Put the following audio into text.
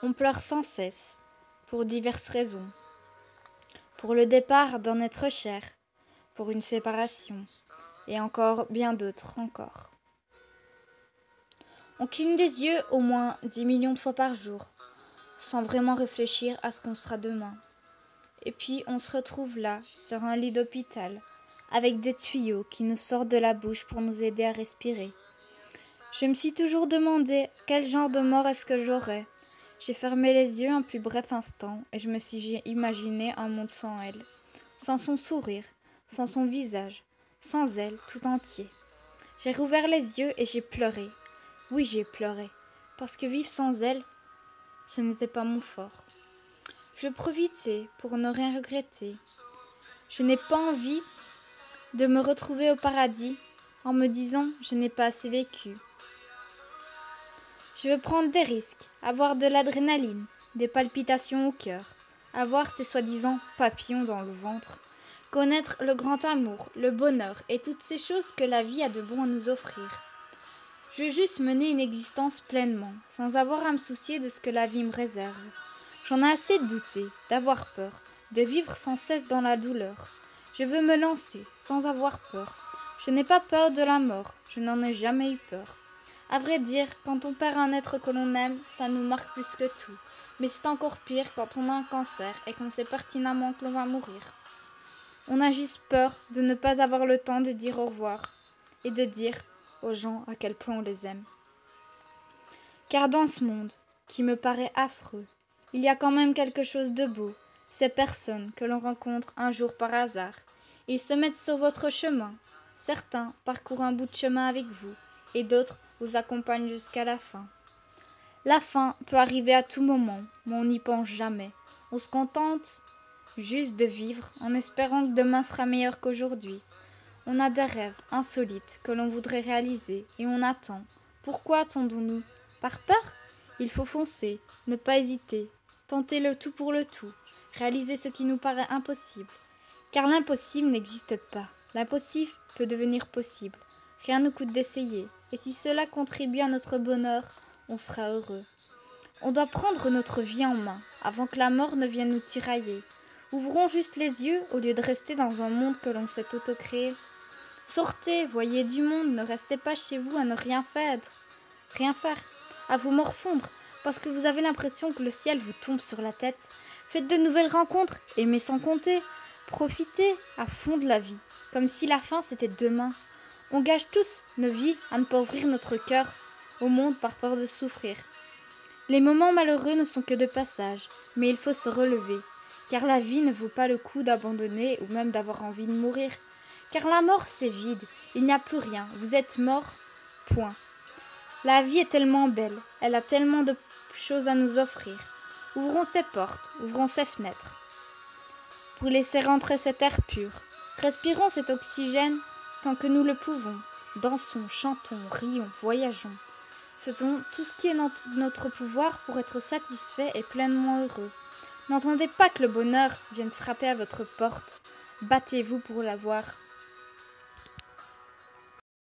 On pleure sans cesse, pour diverses raisons. Pour le départ d'un être cher, pour une séparation, et encore bien d'autres encore. On cligne des yeux au moins 10 millions de fois par jour, sans vraiment réfléchir à ce qu'on sera demain. Et puis on se retrouve là, sur un lit d'hôpital, avec des tuyaux qui nous sortent de la bouche pour nous aider à respirer. Je me suis toujours demandé quel genre de mort est-ce que j'aurais. J'ai fermé les yeux un plus bref instant et je me suis imaginé un monde sans elle, sans son sourire, sans son visage, sans elle tout entier. J'ai rouvert les yeux et j'ai pleuré. Oui, j'ai pleuré, parce que vivre sans elle, ce n'était pas mon fort. Je profitais pour ne rien regretter. Je n'ai pas envie de me retrouver au paradis en me disant « je n'ai pas assez vécu ». Je veux prendre des risques, avoir de l'adrénaline, des palpitations au cœur, avoir ces soi-disant papillons dans le ventre, connaître le grand amour, le bonheur et toutes ces choses que la vie a de bon à nous offrir. Je veux juste mener une existence pleinement, sans avoir à me soucier de ce que la vie me réserve. J'en ai assez de douter, d'avoir peur, de vivre sans cesse dans la douleur. Je veux me lancer, sans avoir peur. Je n'ai pas peur de la mort, je n'en ai jamais eu peur. À vrai dire, quand on perd un être que l'on aime, ça nous marque plus que tout. Mais c'est encore pire quand on a un cancer et qu'on sait pertinemment que l'on va mourir. On a juste peur de ne pas avoir le temps de dire au revoir et de dire aux gens à quel point on les aime. Car dans ce monde, qui me paraît affreux, il y a quand même quelque chose de beau, ces personnes que l'on rencontre un jour par hasard. Ils se mettent sur votre chemin. Certains parcourent un bout de chemin avec vous, et d'autres vous accompagnent jusqu'à la fin. La fin peut arriver à tout moment, mais on n'y pense jamais. On se contente juste de vivre en espérant que demain sera meilleur qu'aujourd'hui. On a des rêves insolites que l'on voudrait réaliser et on attend. Pourquoi attendons-nous? Par peur? Il faut foncer, ne pas hésiter, tenter le tout pour le tout, réaliser ce qui nous paraît impossible. Car l'impossible n'existe pas. L'impossible peut devenir possible. Rien ne coûte d'essayer. Et si cela contribue à notre bonheur, on sera heureux. On doit prendre notre vie en main, avant que la mort ne vienne nous tirailler. Ouvrons juste les yeux au lieu de rester dans un monde que l'on s'est auto-créé. Sortez, voyez du monde, ne restez pas chez vous à ne rien faire, à vous morfondre, parce que vous avez l'impression que le ciel vous tombe sur la tête. Faites de nouvelles rencontres, aimez sans compter, profitez à fond de la vie, comme si la fin c'était demain. On gâche tous nos vies à ne pas ouvrir notre cœur au monde par peur de souffrir. Les moments malheureux ne sont que de passage, mais il faut se relever, car la vie ne vaut pas le coup d'abandonner ou même d'avoir envie de mourir. Car la mort c'est vide, il n'y a plus rien, vous êtes mort, point. La vie est tellement belle, elle a tellement de choses à nous offrir. Ouvrons ses portes, ouvrons ses fenêtres, pour laisser rentrer cet air pur. Respirons cet oxygène tant que nous le pouvons. Dansons, chantons, rions, voyageons. Faisons tout ce qui est dans notre pouvoir pour être satisfaits et pleinement heureux. N'entendez pas que le bonheur vienne frapper à votre porte. Battez-vous pour l'avoir.